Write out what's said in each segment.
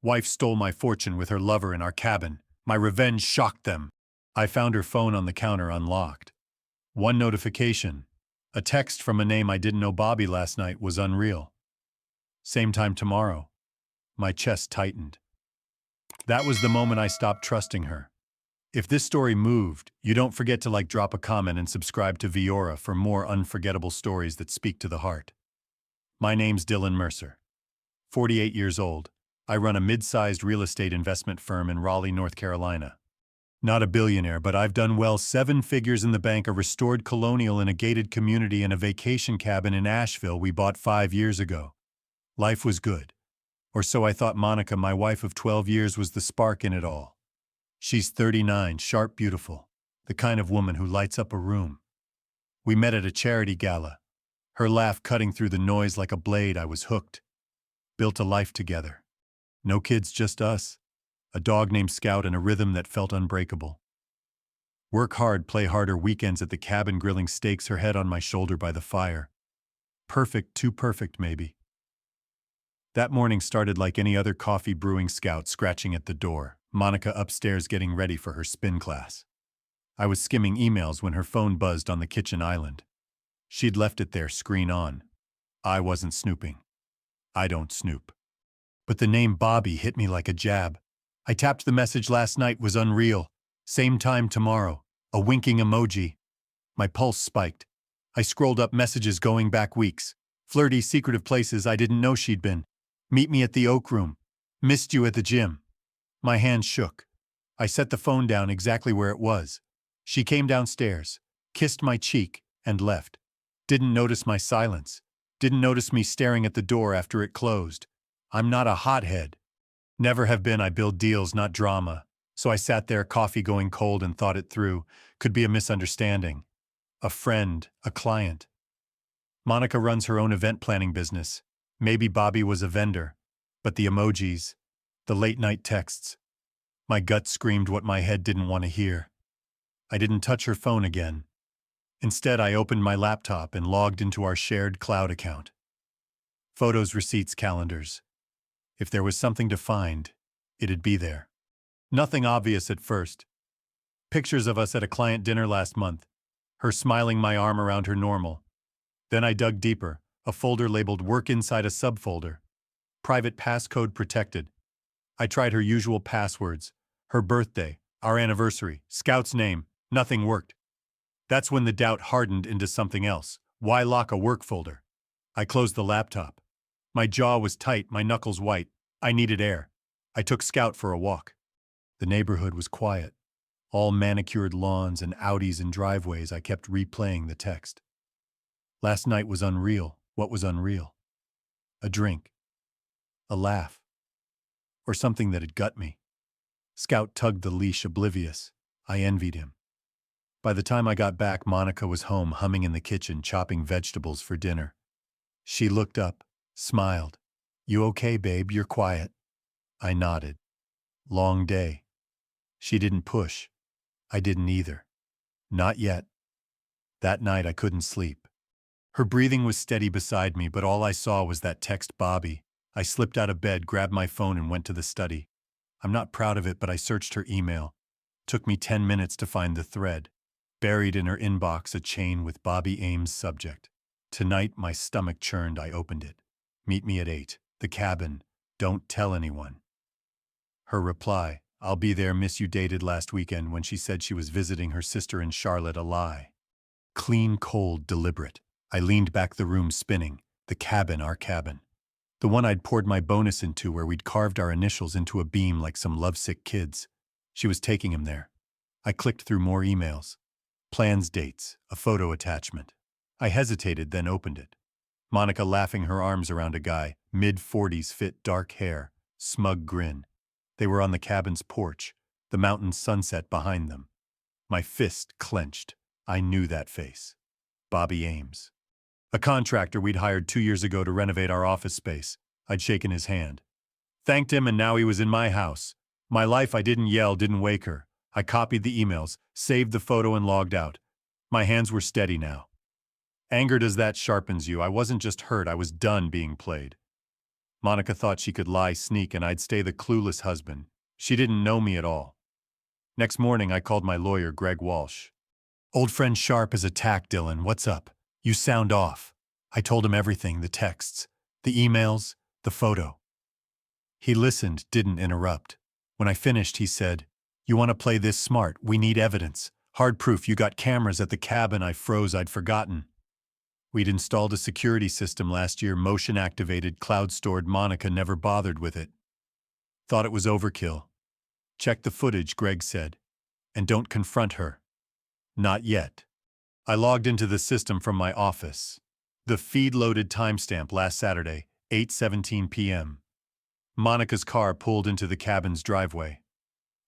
Wife stole my fortune with her lover in our cabin. My revenge shocked them. I found her phone on the counter unlocked. One notification. A text from a name I didn't know. Bobby last night was unreal. Same time tomorrow. My chest tightened. That was the moment I stopped trusting her. If this story moved, you don't forget to drop a comment and subscribe to Viora for more unforgettable stories that speak to the heart. My name's Dylan Mercer. 48 years old. I run a mid-sized real estate investment firm in Raleigh, North Carolina. Not a billionaire, but I've done well. 7 figures in the bank, a restored colonial in a gated community, and a vacation cabin in Asheville we bought 5 years ago. Life was good. Or so I thought. Monica, my wife of 12 years, was the spark in it all. She's 39, sharp, beautiful, the kind of woman who lights up a room. We met at a charity gala. Her laugh cutting through the noise like a blade. I was hooked. Built a life together. No kids, just us. A dog named Scout and a rhythm that felt unbreakable. Work hard, play harder, weekends at the cabin grilling steaks, her head on my shoulder by the fire. Perfect, too perfect maybe. That morning started like any other coffee brewing. Scout scratching at the door. Monica upstairs getting ready for her spin class. I was skimming emails when her phone buzzed on the kitchen island. She'd left it there, screen on. I wasn't snooping. I don't snoop. But the name Bobby hit me like a jab. I tapped the message. Last night was unreal. Same time tomorrow. A winking emoji. My pulse spiked. I scrolled up messages going back weeks. Flirty, secretive places I didn't know she'd been. Meet me at the Oak Room. Missed you at the gym. My hand shook. I set the phone down exactly where it was. She came downstairs, kissed my cheek, and left. Didn't notice my silence. Didn't notice me staring at the door after it closed. I'm not a hothead. Never have been. I build deals, not drama. So I sat there, coffee going cold, and thought it through. Could be a misunderstanding. A friend, a client. Monica runs her own event planning business. Maybe Bobby was a vendor. But the emojis, the late-night texts. My gut screamed what my head didn't want to hear. I didn't touch her phone again. Instead, I opened my laptop and logged into our shared cloud account. Photos, receipts, calendars. If there was something to find, it'd be there. Nothing obvious at first. Pictures of us at a client dinner last month. Her smiling, my arm around her, normal. Then I dug deeper, a folder labeled work inside a subfolder. Private passcode protected. I tried her usual passwords, her birthday, our anniversary, Scout's name. Nothing worked. That's when the doubt hardened into something else. Why lock a work folder? I closed the laptop. My jaw was tight, my knuckles white. I needed air. I took Scout for a walk. The neighborhood was quiet. All manicured lawns and Audis in driveways. I kept replaying the text. Last night was unreal. What was unreal? A drink. A laugh. Or something that had gut me. Scout tugged the leash, oblivious. I envied him. By the time I got back, Monica was home, humming in the kitchen, chopping vegetables for dinner. She looked up, smiled. You okay, babe? You're quiet. I nodded. Long day. She didn't push. I didn't either. Not yet. That night I couldn't sleep. Her breathing was steady beside me, but all I saw was that text, Bobby. I slipped out of bed, grabbed my phone, and went to the study. I'm not proud of it, but I searched her email. Took me 10 minutes to find the thread. Buried in her inbox, a chain with Bobby Ames' subject. Tonight, my stomach churned. I opened it. Meet me at 8. The cabin. Don't tell anyone. Her reply. I'll be there. Miss you. Dated last weekend when she said she was visiting her sister in Charlotte. A lie. Clean, cold, deliberate. I leaned back, the room spinning. The cabin, our cabin. The one I'd poured my bonus into, where we'd carved our initials into a beam like some lovesick kids. She was taking him there. I clicked through more emails. Plans, dates, a photo attachment. I hesitated, then opened it. Monica laughing, her arms around a guy, mid-40s, fit, dark hair, smug grin. They were on the cabin's porch, the mountain sunset behind them. My fist clenched. I knew that face. Bobby Ames. A contractor we'd hired 2 years ago to renovate our office space. I'd shaken his hand. Thanked him, and now he was in my house. My life. I didn't yell, didn't wake her. I copied the emails, saved the photo, and logged out. My hands were steady now. Anger does that, sharpens you. I wasn't just hurt, I was done being played. Monica thought she could lie, sneak, and I'd stay the clueless husband. She didn't know me at all. Next morning, I called my lawyer, Greg Walsh. Old friend Sharp is attacked, Dylan. What's up? You sound off. I told him everything, the texts, the emails, the photo. He listened, didn't interrupt. When I finished, he said, "You want to play this smart? We need evidence. Hard proof. You got cameras at the cabin." I froze. I'd forgotten. We'd installed a security system last year, motion-activated, cloud-stored. Monica never bothered with it. Thought it was overkill. Check the footage, Greg said. And don't confront her. Not yet. I logged into the system from my office. The feed loaded timestamp last Saturday, 8:17 p.m. Monica's car pulled into the cabin's driveway.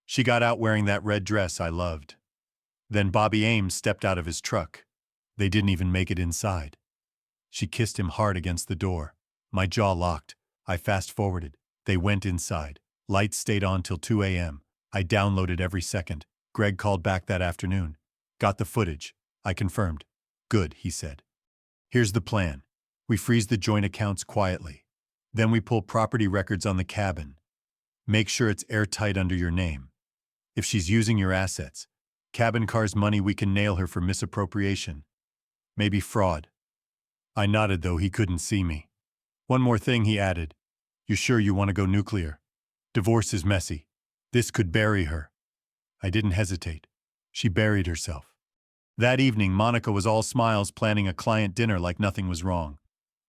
She got out wearing that red dress I loved. Then Bobby Ames stepped out of his truck. They didn't even make it inside. She kissed him hard against the door. My jaw locked. I fast-forwarded. They went inside. Lights stayed on till 2 a.m. I downloaded every second. Greg called back that afternoon. Got the footage. I confirmed. Good, he said. Here's the plan. We freeze the joint accounts quietly. Then we pull property records on the cabin. Make sure it's airtight under your name. If she's using your assets, cabin car's money, we can nail her for misappropriation. Maybe fraud. I nodded, though he couldn't see me. One more thing, he added. You sure you want to go nuclear? Divorce is messy. This could bury her. I didn't hesitate. She buried herself. That evening, Monica was all smiles, planning a client dinner like nothing was wrong.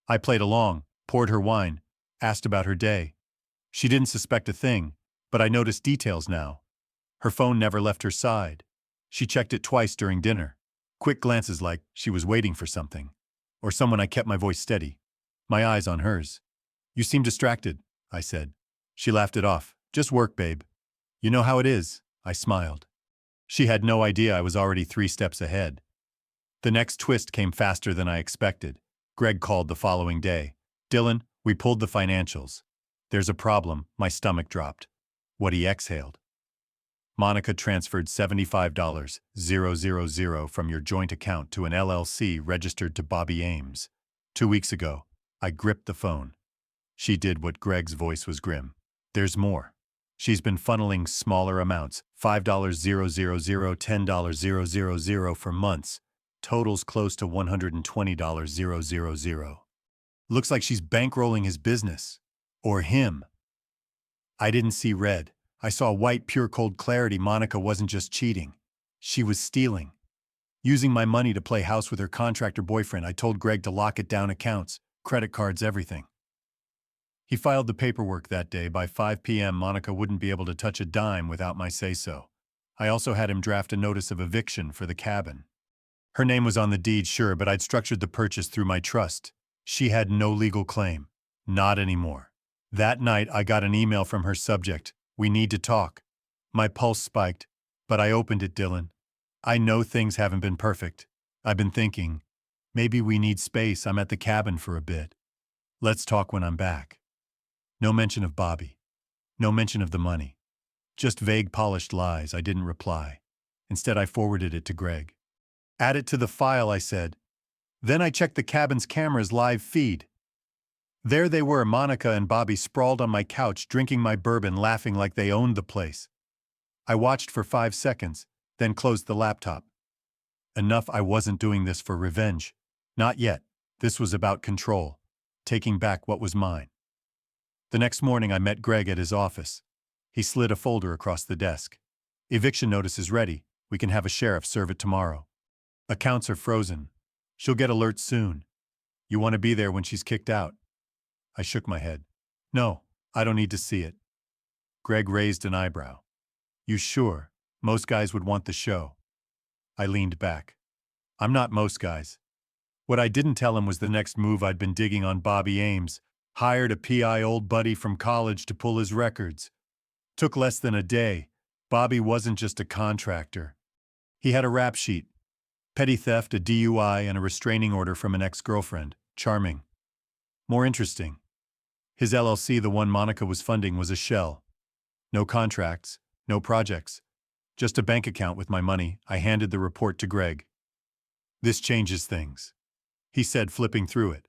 I played along, poured her wine, asked about her day. She didn't suspect a thing, but I noticed details now. Her phone never left her side. She checked it twice during dinner. Quick glances like she was waiting for something. Or someone. I kept my voice steady. My eyes on hers. You seem distracted, I said. She laughed it off. Just work, babe. You know how it is, I smiled. She had no idea I was already 3 steps ahead. The next twist came faster than I expected. Greg called the following day. Dylan, we pulled the financials. There's a problem. My stomach dropped. What he exhaled. Monica transferred $75,000 from your joint account to an LLC registered to Bobby Ames. 2 weeks ago, I gripped the phone. She did what Greg's voice was grim. There's more. She's been funneling smaller amounts, $5,000, $10,000 for months. Totals close to $120,000. Looks like she's bankrolling his business. Or him. I didn't see red. I saw white, pure, cold clarity. Monica wasn't just cheating. She was stealing. Using my money to play house with her contractor boyfriend. I told Greg to lock it down, accounts, credit cards, everything. He filed the paperwork that day. By 5 p.m., Monica wouldn't be able to touch a dime without my say-so. I also had him draft a notice of eviction for the cabin. Her name was on the deed, sure, but I'd structured the purchase through my trust. She had no legal claim. Not anymore. That night, I got an email from her subject. We need to talk. My pulse spiked, but I opened it. Dylan, I know things haven't been perfect. I've been thinking, maybe we need space. I'm at the cabin for a bit. Let's talk when I'm back. No mention of Bobby. No mention of the money. Just vague, polished lies. I didn't reply. Instead, I forwarded it to Greg. Add it to the file, I said. Then I checked the cabin's camera's live feed. There they were, Monica and Bobby sprawled on my couch, drinking my bourbon, laughing like they owned the place. I watched for 5 seconds, then closed the laptop. Enough. I wasn't doing this for revenge. Not yet. This was about control. Taking back what was mine. The next morning, I met Greg at his office. He slid a folder across the desk. Eviction notice is ready. We can have a sheriff serve it tomorrow. Accounts are frozen. She'll get alerts soon. You want to be there when she's kicked out? I shook my head. No, I don't need to see it. Greg raised an eyebrow. You sure? Most guys would want the show. I leaned back. I'm not most guys. What I didn't tell him was the next move I'd been digging on. Bobby Ames hired a PI old buddy from college to pull his records. Took less than a day. Bobby wasn't just a contractor. He had a rap sheet. Petty theft, a DUI, and a restraining order from an ex-girlfriend. Charming. More interesting. His LLC, the one Monica was funding, was a shell. No contracts, no projects. Just a bank account with my money. I handed the report to Greg. This changes things, he said, flipping through it.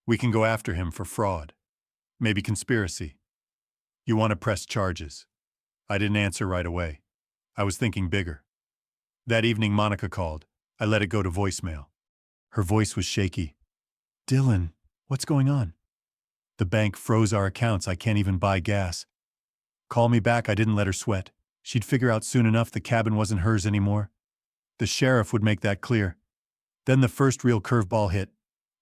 We can go after him for fraud. Maybe conspiracy. You want to press charges. I didn't answer right away. I was thinking bigger. That evening Monica called. I let it go to voicemail. Her voice was shaky. Dylan, what's going on? The bank froze our accounts. I can't even buy gas. Call me back. I didn't let her sweat. She'd figure out soon enough the cabin wasn't hers anymore. The sheriff would make that clear. Then the first real curveball hit.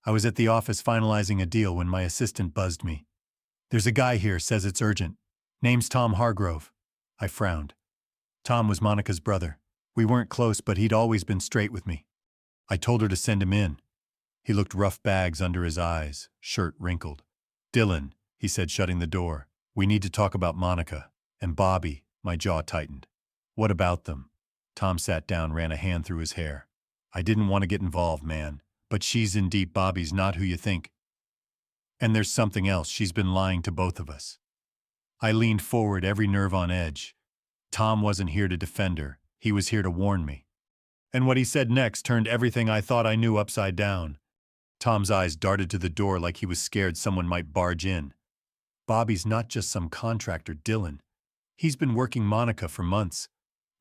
I was at the office finalizing a deal when my assistant buzzed me. There's a guy here, says it's urgent. Name's Tom Hargrove. I frowned. Tom was Monica's brother. We weren't close, but he'd always been straight with me. I told her to send him in. He looked rough bags under his eyes, shirt wrinkled. Dylan, he said, shutting the door. We need to talk about Monica. And Bobby. My jaw tightened. What about them? Tom sat down, ran a hand through his hair. I didn't want to get involved, man. But she's in deep. Bobby's not who you think. And there's something else. She's been lying to both of us. I leaned forward, every nerve on edge. Tom wasn't here to defend her. He was here to warn me. And what he said next turned everything I thought I knew upside down. Tom's eyes darted to the door like he was scared someone might barge in. Bobby's not just some contractor, Dylan. He's been working Monica for months.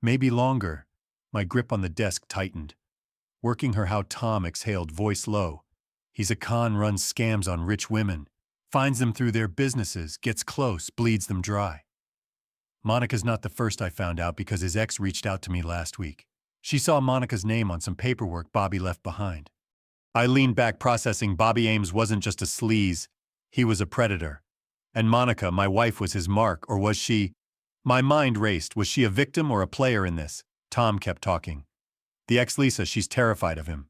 Maybe longer. My grip on the desk tightened. Working her how Tom exhaled, voice low. He's a con, runs scams on rich women. Finds them through their businesses, gets close, bleeds them dry. Monica's not the first I found out because his ex reached out to me last week. She saw Monica's name on some paperwork Bobby left behind. I leaned back, processing. Bobby Ames wasn't just a sleaze. He was a predator. And Monica, my wife, was his mark, or was she? My mind raced. Was she a victim or a player in this? Tom kept talking. The ex-Lisa, she's terrified of him.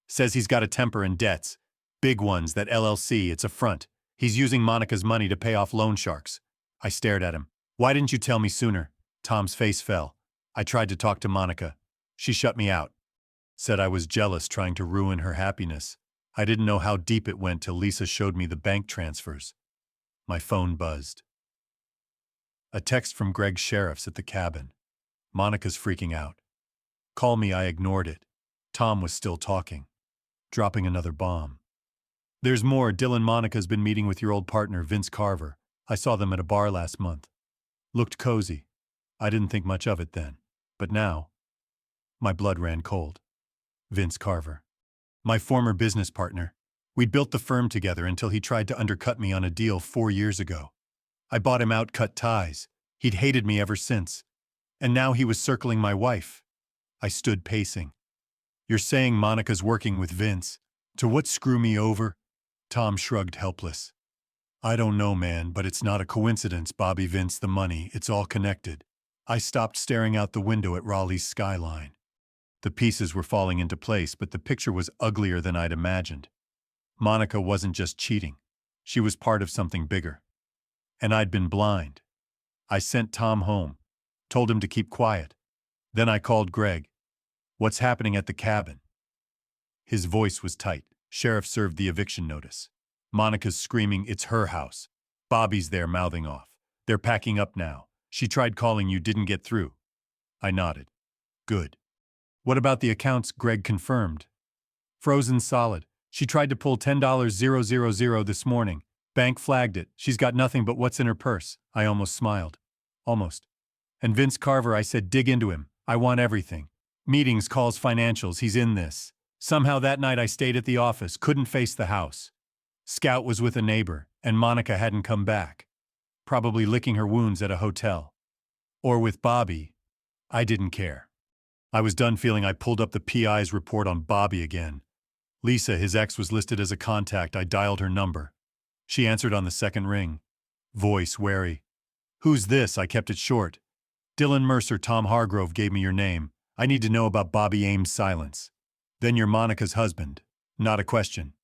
Says he's got a temper and debts. Big ones, that LLC, it's a front. He's using Monica's money to pay off loan sharks. I stared at him. Why didn't you tell me sooner? Tom's face fell. I tried to talk to Monica. She shut me out. Said I was jealous, trying to ruin her happiness. I didn't know how deep it went till Lisa showed me the bank transfers. My phone buzzed. A text from Greg's sheriffs at the cabin. Monica's freaking out. Call me. I ignored it. Tom was still talking. Dropping another bomb. There's more. Dylan, Monica's been meeting with your old partner, Vince Carver. I saw them at a bar last month. Looked cozy. I didn't think much of it then. But now, my blood ran cold. Vince Carver. My former business partner. We'd built the firm together until he tried to undercut me on a deal 4 years ago. I bought him out, cut ties. He'd hated me ever since. And now he was circling my wife. I stood pacing. You're saying Monica's working with Vince? To what, screw me over? Tom shrugged, helpless. I don't know, man, but it's not a coincidence. Bobby, Vince, the money, it's all connected. I stopped staring out the window at Raleigh's skyline. The pieces were falling into place, but the picture was uglier than I'd imagined. Monica wasn't just cheating. She was part of something bigger. And I'd been blind. I sent Tom home. Told him to keep quiet. Then I called Greg. What's happening at the cabin? His voice was tight. Sheriff served the eviction notice. Monica's screaming, it's her house. Bobby's there, mouthing off. They're packing up now. She tried calling you, didn't get through. I nodded. Good. What about the accounts? Greg confirmed. Frozen solid. She tried to pull $10,000 this morning. Bank flagged it. She's got nothing but what's in her purse. I almost smiled. Almost. And Vince Carver, I said, dig into him. I want everything. Meetings, calls, financials, he's in this. Somehow that night I stayed at the office, couldn't face the house. Scout was with a neighbor, and Monica hadn't come back. Probably licking her wounds at a hotel. Or with Bobby. I didn't care. I was done feeling. I pulled up the PI's report on Bobby again. Lisa, his ex, was listed as a contact. I dialed her number. She answered on the second ring. Voice wary. Who's this? I kept it short. Dylan Mercer. Tom Hargrove gave me your name. I need to know about Bobby Ames' silence. Then you're Monica's husband. Not a question.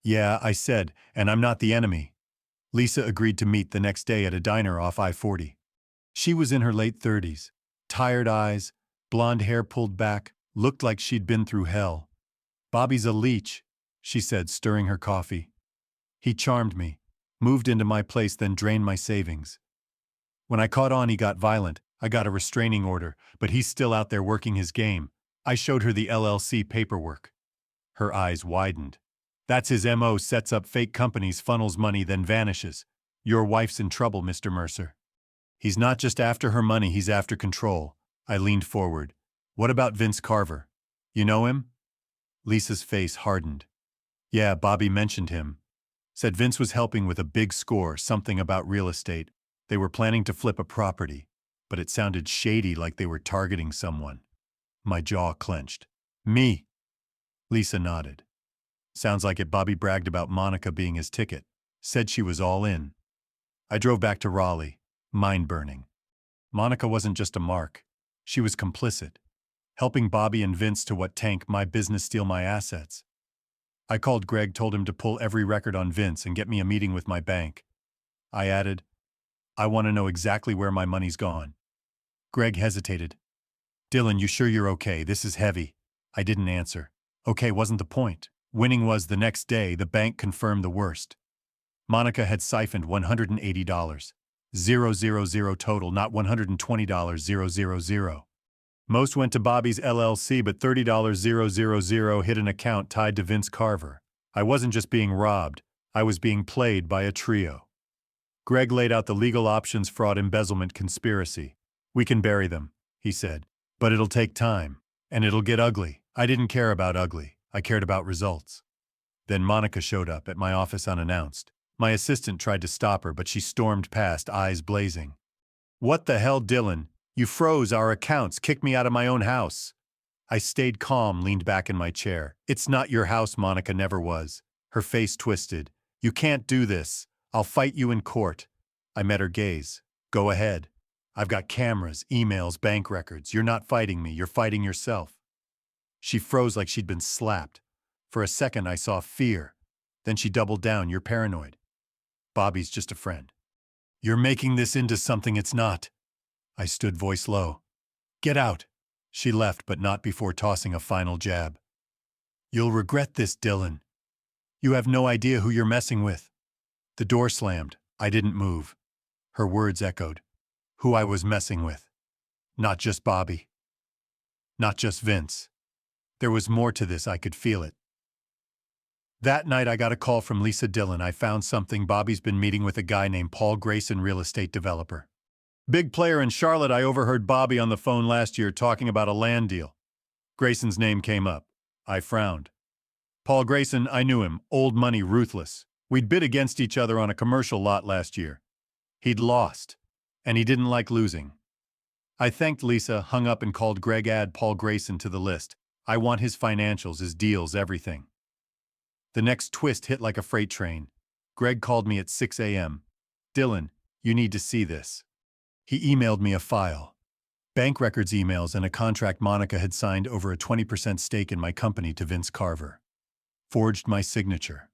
Yeah, I said, and I'm not the enemy. Lisa agreed to meet the next day at a diner off I-40. She was in her late 30s. Tired eyes, blonde hair pulled back, looked like she'd been through hell. Bobby's a leech, she said, stirring her coffee. He charmed me, moved into my place, then drained my savings. When I caught on, he got violent. I got a restraining order, but he's still out there working his game. I showed her the LLC paperwork. Her eyes widened. That's his MO, sets up fake companies, funnels money, then vanishes. Your wife's in trouble, Mr. Mercer. He's not just after her money, he's after control. I leaned forward. What about Vince Carver? You know him? Lisa's face hardened. Yeah, Bobby mentioned him. Said Vince was helping with a big score, something about real estate. They were planning to flip a property, but it sounded shady, like they were targeting someone. My jaw clenched. Me? Lisa nodded. Sounds like it. Bobby bragged about Monica being his ticket. Said she was all in. I drove back to Raleigh, mind burning. Monica wasn't just a mark. She was complicit, helping Bobby and Vince to what tank my business steal my assets. I called Greg, told him to pull every record on Vince and get me a meeting with my bank. I added, I want to know exactly where my money's gone. Greg hesitated. Dylan, you sure you're okay? This is heavy. I didn't answer. Okay wasn't the point. Winning was. The next day, the bank confirmed the worst. Monica had siphoned $180. 000 total, not $120. 000. Most went to Bobby's LLC, but $30 hit an account tied to Vince Carver. I wasn't just being robbed, I was being played by a trio. Greg laid out the legal options: fraud, embezzlement, conspiracy. We can bury them, he said. But it'll take time, and it'll get ugly. I didn't care about ugly, I cared about results. Then Monica showed up at my office unannounced. My assistant tried to stop her, but she stormed past, eyes blazing. What the hell, Dylan? You froze our accounts, kicked me out of my own house. I stayed calm, leaned back in my chair. It's not your house. Monica never was. Her face twisted. You can't do this. I'll fight you in court. I met her gaze. Go ahead. I've got cameras, emails, bank records. You're not fighting me, you're fighting yourself. She froze like she'd been slapped. For a second I saw fear. Then she doubled down. You're paranoid. Bobby's just a friend. You're making this into something it's not. I stood, voice low. Get out. She left, but not before tossing a final jab. You'll regret this, Dylan. You have no idea who you're messing with. The door slammed. I didn't move. Her words echoed. Who I was messing with. Not just Bobby. Not just Vince. There was more to this, I could feel it. That night I got a call from Lisa. Dylan, I found something. Bobby's been meeting with a guy named Paul Grayson, real estate developer. Big player in Charlotte. I overheard Bobby on the phone last year talking about a land deal. Grayson's name came up. I frowned. Paul Grayson, I knew him. Old money, ruthless. We'd bid against each other on a commercial lot last year. He'd lost, and he didn't like losing. I thanked Lisa, hung up, and called Greg. Add Paul Grayson to the list. I want his financials, his deals, everything. The next twist hit like a freight train. Greg called me at 6 a.m. Dylan, you need to see this. He emailed me a file. Bank records, emails, and a contract Monica had signed over a 20% stake in my company to Vince Carver. Forged my signature.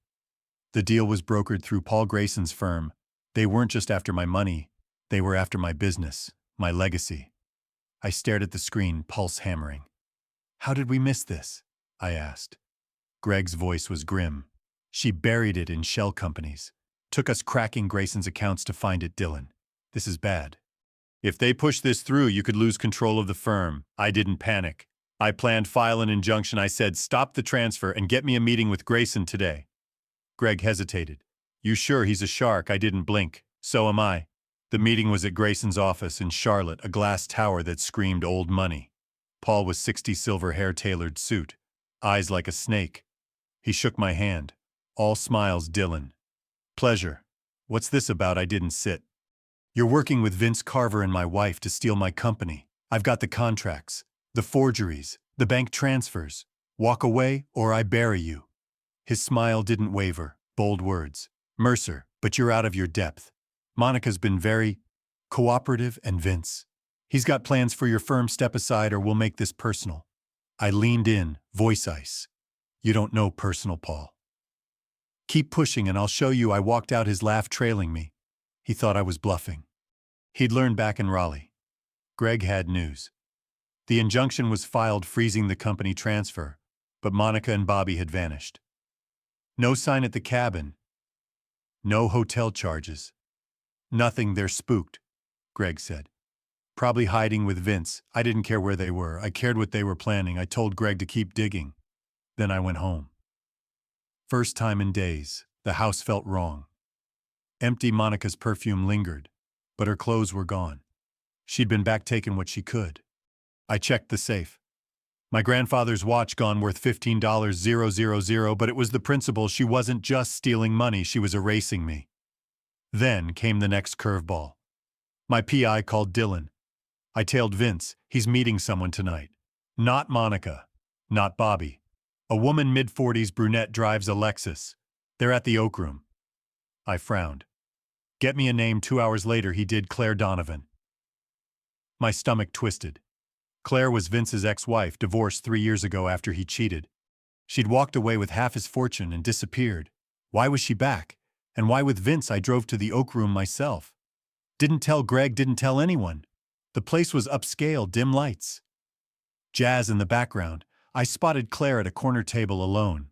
The deal was brokered through Paul Grayson's firm. They weren't just after my money, they were after my business, my legacy. I stared at the screen, pulse hammering. How did we miss this? I asked. Greg's voice was grim. She buried it in shell companies. Took us cracking Grayson's accounts to find it. Dylan, this is bad. If they push this through, you could lose control of the firm. I didn't panic. I planned file an injunction. I said, stop the transfer and get me a meeting with Grayson today. Greg hesitated. You sure he's a shark? I didn't blink. So am I. The meeting was at Grayson's office in Charlotte, a glass tower that screamed old money. Paul was 60, silver hair, tailored suit, eyes like a snake. He shook my hand. All smiles. Dylan. Pleasure. What's this about? I didn't sit. You're working with Vince Carver and my wife to steal my company. I've got the contracts, the forgeries, the bank transfers. Walk away or I bury you. His smile didn't waver. Bold words. Mercer, but you're out of your depth. Monica's been very cooperative, and Vince. He's got plans for your firm. Step aside or we'll make this personal. I leaned in, voice ice. You don't know personal, Paul. Keep pushing and I'll show you. I walked out, his laugh trailing me. He thought I was bluffing. He'd learned back in Raleigh. Greg had news. The injunction was filed freezing the company transfer, but Monica and Bobby had vanished. No sign at the cabin. No hotel charges. Nothing. They're spooked, Greg said. Probably hiding with Vince. I didn't care where they were. I cared what they were planning. I told Greg to keep digging. Then I went home. First time in days, the house felt wrong. Empty Monica's perfume lingered, but her clothes were gone. She'd been back taking what she could. I checked the safe. My grandfather's watch gone worth $15,000, but it was the principle. She wasn't just stealing money, she was erasing me. Then came the next curveball. My PI called Dylan. I tailed Vince, he's meeting someone tonight. Not Monica. Not Bobby. A woman mid-40s brunette drives a Lexus. They're at the Oak Room. I frowned. Get me a name. 2 hours later he did. Claire Donovan. My stomach twisted. Claire was Vince's ex-wife, divorced 3 years ago after he cheated. She'd walked away with half his fortune and disappeared. Why was she back? And why with Vince? I drove to the Oak Room myself. Didn't tell Greg, didn't tell anyone. The place was upscale, dim lights. Jazz in the background. I spotted Claire at a corner table alone.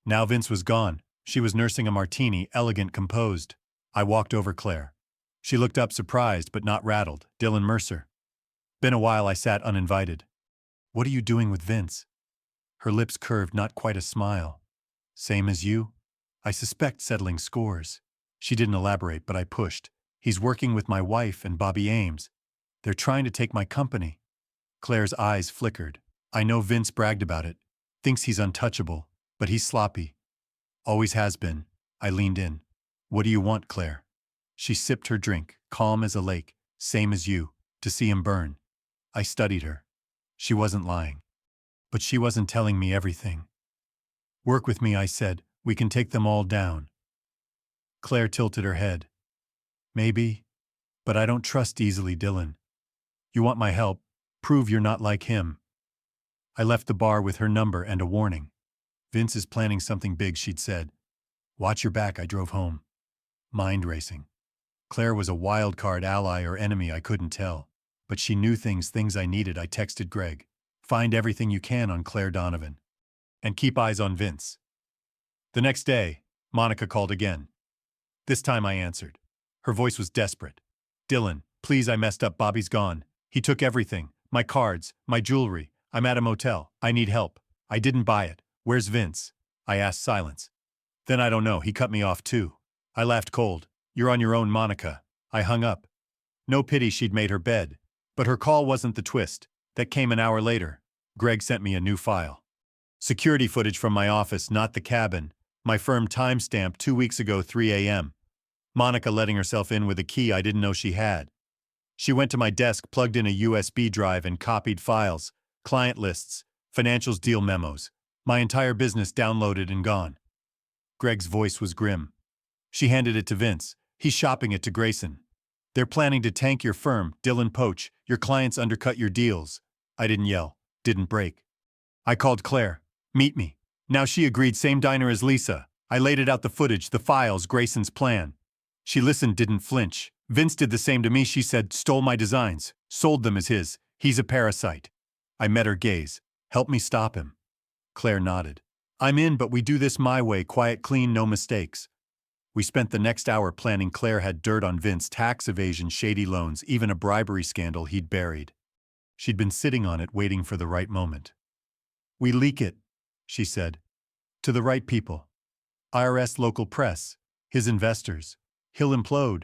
Now Vince was gone. She was nursing a martini, elegant, composed. I walked over Claire. She looked up surprised but not rattled. Dylan Mercer. Been a while. I sat uninvited. What are you doing with Vince? Her lips curved, not quite a smile. Same as you? I suspect settling scores. She didn't elaborate, but I pushed. He's working with my wife and Bobby Ames. They're trying to take my company. Claire's eyes flickered. I know Vince bragged about it. Thinks he's untouchable, but he's sloppy. Always has been. I leaned in. What do you want, Claire? She sipped her drink, calm as a lake. Same as you, to see him burn. I studied her. She wasn't lying. But she wasn't telling me everything. Work with me, I said. We can take them all down. Claire tilted her head. Maybe, but I don't trust easily, Dylan. You want my help? Prove you're not like him. I left the bar with her number and a warning. Vince is planning something big, she'd said. Watch your back. I drove home. Mind racing. Claire was a wild card, ally or enemy, I couldn't tell. But she knew things I needed. I texted Greg. Find everything you can on Claire Donovan. And keep eyes on Vince. The next day, Monica called again. This time I answered. Her voice was desperate. Dylan, please, I messed up. Bobby's gone. He took everything. My cards, my jewelry. I'm at a motel. I need help. I didn't buy it. Where's Vince? I asked. Silence. Then I don't know. He cut me off too. I laughed cold. You're on your own, Monica. I hung up. No pity, she'd made her bed. But her call wasn't the twist. That came an hour later. Greg sent me a new file. Security footage from my office, not the cabin. My firm timestamp 2 weeks ago, 3 a.m. Monica letting herself in with a key I didn't know she had. She went to my desk, plugged in a USB drive and copied files, client lists, financials, deal memos. My entire business downloaded and gone. Greg's voice was grim. She handed it to Vince. He's shopping it to Grayson. They're planning to tank your firm, Dylan. Poach. Your clients undercut your deals. I didn't yell. Didn't break. I called Claire. Meet me. Now she agreed. Same diner as Lisa. I laid it out, the footage, the files, Grayson's plan. She listened, didn't flinch. Vince did the same to me, she said. Stole my designs. Sold them as his. He's a parasite. I met her gaze. Help me stop him. Claire nodded. I'm in, but we do this my way. Quiet, clean, no mistakes. We spent the next hour planning. Claire had dirt on Vince, tax evasion, shady loans, even a bribery scandal he'd buried. She'd been sitting on it, waiting for the right moment. We leak it, she said. To the right people. IRS, local press, his investors. He'll implode.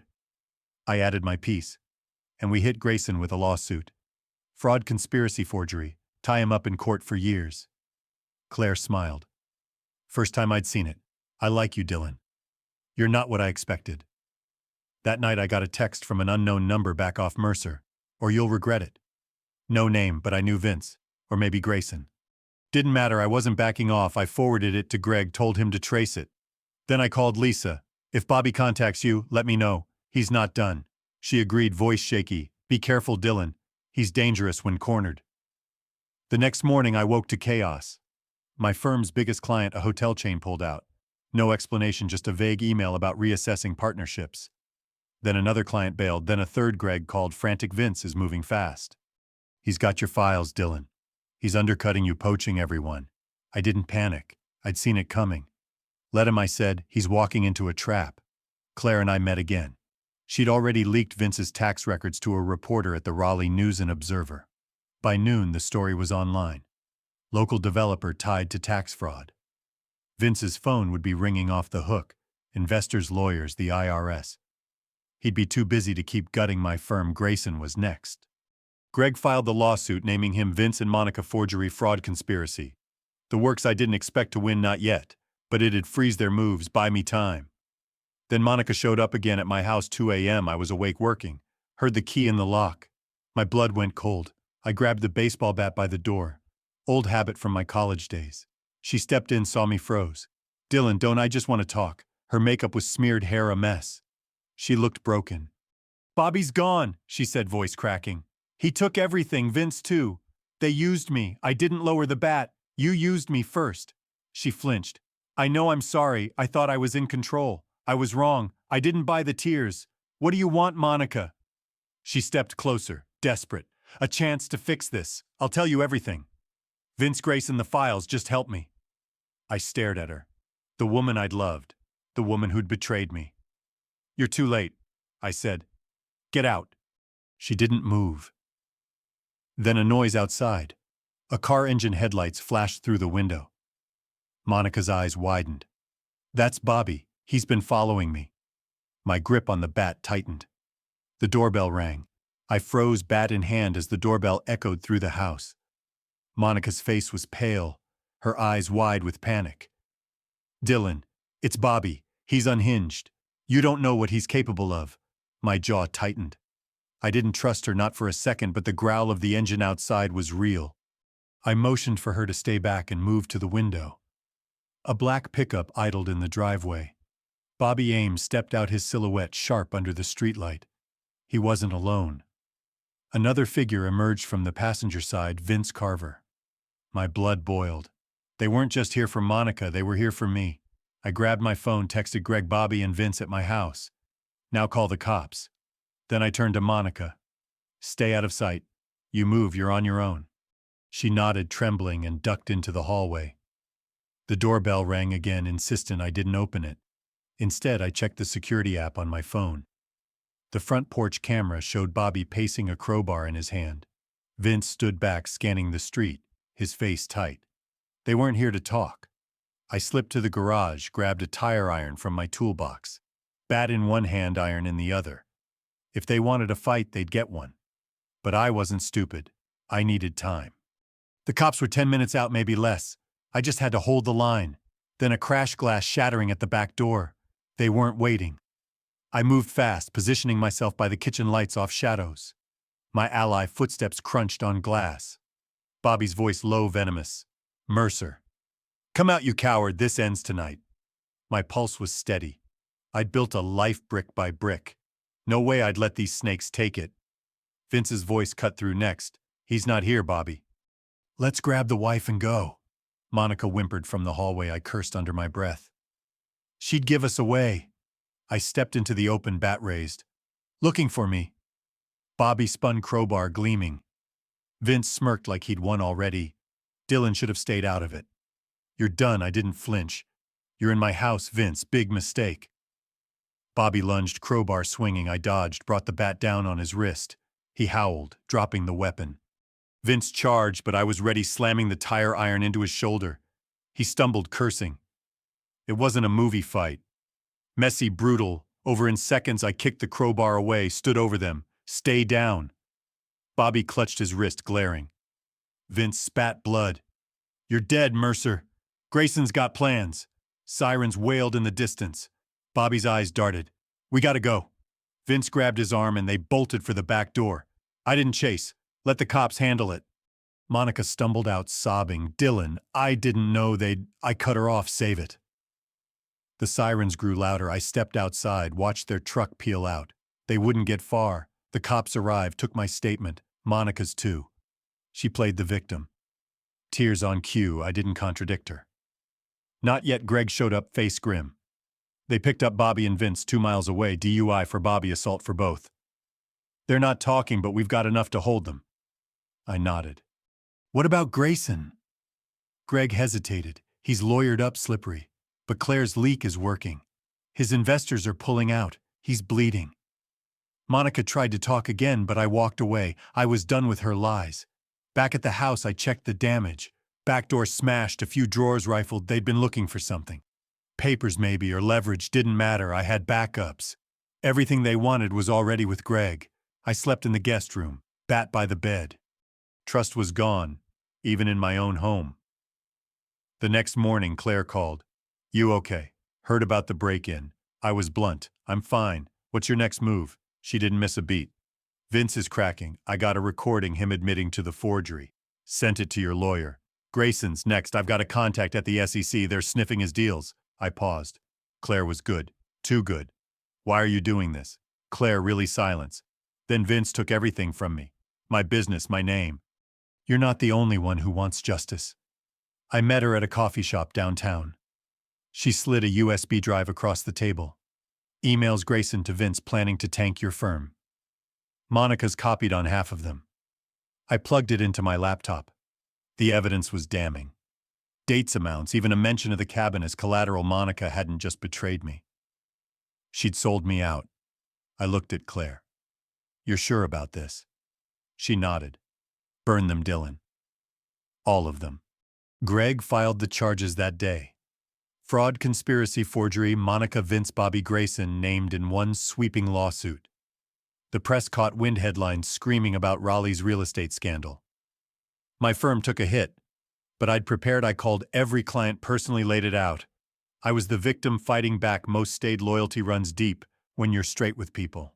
I added my piece. And we hit Grayson with a lawsuit. Fraud, conspiracy, forgery. Tie him up in court for years. Claire smiled. First time I'd seen it. I like you, Dylan. You're not what I expected. That night I got a text from an unknown number back off Mercer. Or you'll regret it. No name, but I knew Vince. Or maybe Grayson. Didn't matter, I wasn't backing off. I forwarded it to Greg, told him to trace it. Then I called Lisa. If Bobby contacts you, let me know. He's not done. She agreed, voice shaky. Be careful, Dylan. He's dangerous when cornered. The next morning I woke to chaos. My firm's biggest client, a hotel chain, pulled out. No explanation, just a vague email about reassessing partnerships. Then another client bailed, then a third. Greg called, frantic. Vince is moving fast. He's got your files, Dylan. He's undercutting you, poaching everyone. I didn't panic. I'd seen it coming. Let him, I said. He's walking into a trap. Claire and I met again. She'd already leaked Vince's tax records to a reporter at the Raleigh News and Observer. By noon, the story was online. Local developer tied to tax fraud. Vince's phone would be ringing off the hook, investors, lawyers, the IRS. He'd be too busy to keep gutting my firm. Grayson was next. Greg filed the lawsuit naming him Vince and Monica forgery fraud conspiracy. The works I didn't expect to win, not yet, but it'd freeze their moves, buy me time. Then Monica showed up again at my house 2 a.m. I was awake working, heard the key in the lock. My blood went cold. I grabbed the baseball bat by the door. Old habit from my college days. She stepped in, saw me, froze. Dylan, don't I just want to talk? Her makeup was smeared, hair a mess. She looked broken. Bobby's gone, she said, voice cracking. He took everything, Vince too. They used me. I didn't lower the bat. You used me first. She flinched. I know, I'm sorry. I thought I was in control. I was wrong. I didn't buy the tears. What do you want, Monica? She stepped closer, desperate. A chance to fix this. I'll tell you everything. Vince Grayson, the files, just help me. I stared at her. The woman I'd loved. The woman who'd betrayed me. You're too late, I said. Get out. She didn't move. Then a noise outside. A car engine headlights flashed through the window. Monica's eyes widened. That's Bobby. He's been following me. My grip on the bat tightened. The doorbell rang. I froze, bat in hand, as the doorbell echoed through the house. Monica's face was pale, her eyes wide with panic. Dylan, it's Bobby. He's unhinged. You don't know what he's capable of. My jaw tightened. I didn't trust her, not for a second, but the growl of the engine outside was real. I motioned for her to stay back and moved to the window. A black pickup idled in the driveway. Bobby Ames stepped out, his silhouette sharp under the streetlight. He wasn't alone. Another figure emerged from the passenger side, Vince Carver. My blood boiled. They weren't just here for Monica, they were here for me. I grabbed my phone, texted Greg, Bobby and Vince at my house. Now call the cops. Then I turned to Monica. Stay out of sight. You move, you're on your own. She nodded, trembling, and ducked into the hallway. The doorbell rang again, insistent I didn't open it. Instead, I checked the security app on my phone. The front porch camera showed Bobby pacing, a crowbar in his hand. Vince stood back, scanning the street, his face tight. They weren't here to talk. I slipped to the garage, grabbed a tire iron from my toolbox. Bat in one hand, iron in the other. If they wanted a fight, they'd get one. But I wasn't stupid. I needed time. The cops were 10 minutes out, maybe less. I just had to hold the line. Then a crash, glass shattering at the back door. They weren't waiting. I moved fast, positioning myself by the kitchen lights, off shadows. My ally footsteps crunched on glass. Bobby's voice low, venomous. Mercer. Come out, you coward, this ends tonight. My pulse was steady. I'd built a life brick by brick. No way I'd let these snakes take it. Vince's voice cut through next. He's not here, Bobby. Let's grab the wife and go. Monica whimpered from the hallway. I cursed under my breath. She'd give us away. I stepped into the open, bat raised. Looking for me. Bobby spun, crowbar gleaming. Vince smirked like he'd won already. Dylan should have stayed out of it. You're done, I didn't flinch. You're in my house, Vince, big mistake. Bobby lunged, crowbar swinging. I dodged, brought the bat down on his wrist. He howled, dropping the weapon. Vince charged, but I was ready, slamming the tire iron into his shoulder. He stumbled, cursing. It wasn't a movie fight. Messy, brutal. Over in seconds, I kicked the crowbar away, stood over them. Stay down. Bobby clutched his wrist, glaring. Vince spat blood. You're dead, Mercer. Grayson's got plans. Sirens wailed in the distance. Bobby's eyes darted. We gotta go. Vince grabbed his arm and they bolted for the back door. I didn't chase. Let the cops handle it. Monica stumbled out, sobbing. Dylan, I didn't know they'd... I cut her off, save it. The sirens grew louder. I stepped outside, watched their truck peel out. They wouldn't get far. The cops arrived, took my statement. Monica's too. She played the victim. Tears on cue, I didn't contradict her. Not yet. Greg showed up, face grim. They picked up Bobby and Vince 2 miles away, DUI for Bobby, assault for both. They're not talking, but we've got enough to hold them. I nodded. What about Grayson? Greg hesitated. He's lawyered up, slippery. But Claire's leak is working. His investors are pulling out. He's bleeding. Monica tried to talk again, but I walked away. I was done with her lies. Back at the house, I checked the damage. Back door smashed, a few drawers rifled. They'd been looking for something. papers maybe, or leverage, didn't matter. I had backups. Everything they wanted was already with Greg. I slept in the guest room, bat by the bed. Trust was gone, even in my own home. The next morning, Claire called. You okay? Heard about the break-in. I was blunt. I'm fine. What's your next move? She didn't miss a beat. Vince is cracking. I got a recording, him admitting to the forgery. Sent it to your lawyer. Grayson's next. I've got a contact at the SEC. They're sniffing his deals. I paused. Claire was good. Too good. Why are you doing this? Claire really silence. Then Vince took everything from me. My business, my name. You're not the only one who wants justice. I met her at a coffee shop downtown. She slid a USB drive across the table. Emails Grayson to Vince planning to tank your firm. Monica's copied on half of them. I plugged it into my laptop. The evidence was damning. Dates, amounts, even a mention of the cabin as collateral. Monica hadn't just betrayed me. She'd sold me out. I looked at Claire. You're sure about this? She nodded. Burn them, Dylan. All of them. Greg filed the charges that day. Fraud, conspiracy, forgery, Monica, Vince, Bobby, Grayson named in one sweeping lawsuit. The press caught wind headlines screaming about Raleigh's real estate scandal. My firm took a hit, but I'd prepared. I called every client, personally laid it out. I was the victim fighting back. Most stayed. Loyalty runs deep when you're straight with people.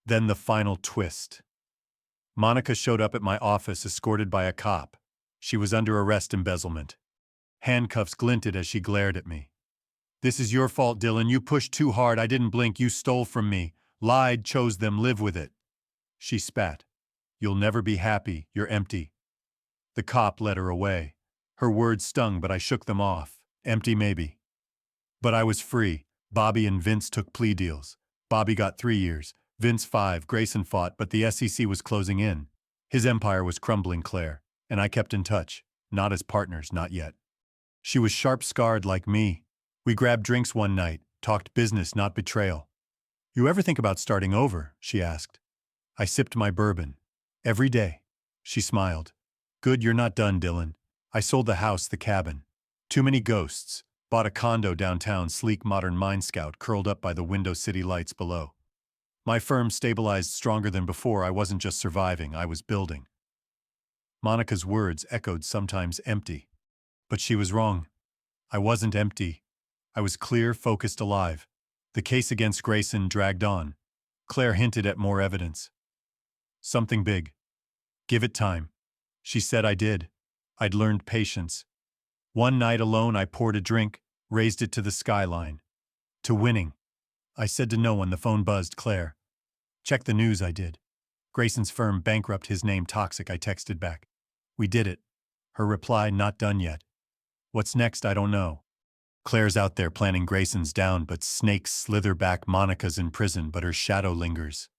Then the final twist. Monica showed up at my office escorted by a cop. She was under arrest, embezzlement. Handcuffs glinted as she glared at me. This is your fault, Dylan. You pushed too hard. I didn't blink. You stole from me. Lied, chose them, live with it. She spat. You'll never be happy. You're empty. The cop led her away. Her words stung, but I shook them off. Empty, maybe. But I was free. Bobby and Vince took plea deals. Bobby got 3 years. Vince 5. Grayson fought, but the SEC was closing in. His empire was crumbling, Claire. And I kept in touch. Not as partners, not yet. She was sharp-scarred like me. We grabbed drinks one night, talked business, not betrayal. You ever think about starting over? She asked. I sipped my bourbon. Every day. She smiled. Good, you're not done, Dylan. I sold the house, the cabin. Too many ghosts. Bought a condo downtown, sleek modern mine scout curled up by the window, city lights below. My firm stabilized stronger than before. I wasn't just surviving, I was building. Monica's words echoed, sometimes empty. But she was wrong. I wasn't empty. I was clear, focused, alive. The case against Grayson dragged on. Claire hinted at more evidence. Something big. Give it time. She said I did. I'd learned patience. One night alone I poured a drink, raised it to the skyline. To winning. I said to no one. The phone buzzed. Claire. Check the news. I did. Grayson's firm bankrupt, his name toxic. I texted back. We did it. Her reply, not done yet. What's next? I don't know. Claire's out there planning. Grayson's down, but snakes slither back. Monica's in prison, but her shadow lingers.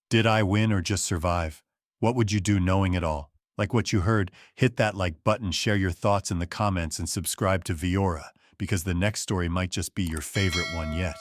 Did I win or just survive? What would you do knowing it all? Like what you heard, hit that like button, share your thoughts in the comments, and subscribe to Viora, because the next story might just be your favorite one yet.